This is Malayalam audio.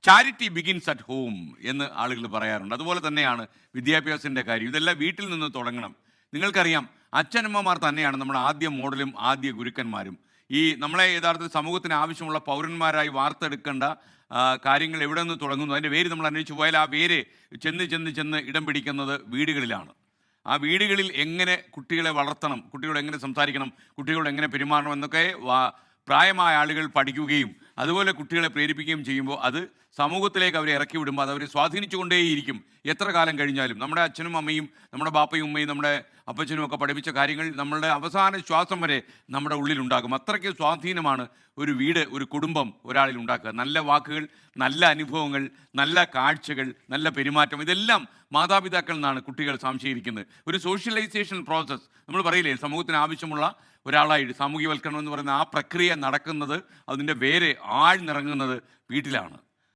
ചാരിറ്റി ബിഗിൻസ് അറ്റ് ഹോം എന്ന് ആളുകൾ പറയാറുണ്ട്. അതുപോലെ തന്നെയാണ് വിദ്യാഭ്യാസത്തിൻ്റെ കാര്യം. ഇതെല്ലാം വീട്ടിൽ നിന്ന് തുടങ്ങണം. നിങ്ങൾക്കറിയാം, അച്ഛനമ്മമാർ തന്നെയാണ് നമ്മുടെ ആദ്യ മോഡലും ആദ്യ ഗുരുക്കന്മാരും. ഈ നമ്മളെ യഥാർത്ഥത്തിൽ സമൂഹത്തിന് ആവശ്യമുള്ള പൗരന്മാരായി വാർത്തെടുക്കേണ്ട കാര്യങ്ങൾ എവിടെ നിന്ന് തുടങ്ങുന്നു, അതിൻ്റെ വേര് നമ്മൾ അന്വേഷിച്ച് പോയാൽ ആ വേര് ചെന്ന് ഇടം പിടിക്കുന്നത് വീടുകളിലാണ്. ആ വീടുകളിൽ എങ്ങനെ കുട്ടികളെ വളർത്തണം, കുട്ടികളോട് എങ്ങനെ സംസാരിക്കണം, കുട്ടികളോട് എങ്ങനെ പെരുമാറണം എന്നൊക്കെ പ്രായമായ ആളുകൾ പഠിക്കുകയും അതുപോലെ കുട്ടികളെ പ്രേരിപ്പിക്കുകയും ചെയ്യുമ്പോൾ അത് സമൂഹത്തിലേക്ക് അവരെ ഇറക്കി വിടുമ്പോൾ അത് അവരെ സ്വാധീനിച്ചുകൊണ്ടേയിരിക്കും. എത്ര കാലം കഴിഞ്ഞാലും നമ്മുടെ അച്ഛനും അമ്മയും നമ്മുടെ ബാപ്പയും ഉമ്മയും നമ്മുടെ അപ്പച്ചനും ഒക്കെ പഠിപ്പിച്ച കാര്യങ്ങൾ നമ്മളുടെ അവസാന ശ്വാസം വരെ നമ്മുടെ ഉള്ളിലുണ്ടാകും. അത്രയ്ക്ക് സ്വാധീനമാണ് ഒരു വീട്, ഒരു കുടുംബം ഒരാളിൽ ഉണ്ടാക്കുക. നല്ല വാക്കുകൾ, നല്ല അനുഭവങ്ങൾ, നല്ല കാഴ്ചകൾ, നല്ല പെരുമാറ്റം, ഇതെല്ലാം മാതാപിതാക്കളിൽ നിന്നാണ് കുട്ടികൾ സംശയിക്കുന്നത്. ഒരു സോഷ്യലൈസേഷൻ പ്രോസസ്സ് നമ്മൾ പറയില്ലേ, സമൂഹത്തിന് ആവശ്യമുള്ള ഒരാളായിട്ട് സാമൂഹ്യവൽക്കരണം എന്ന് പറയുന്ന ആ പ്രക്രിയ നടക്കുന്നത്, അതിൻ്റെ വേര് ആഴ്ന്നിറങ്ങുന്നത് വീട്ടിലാണ്.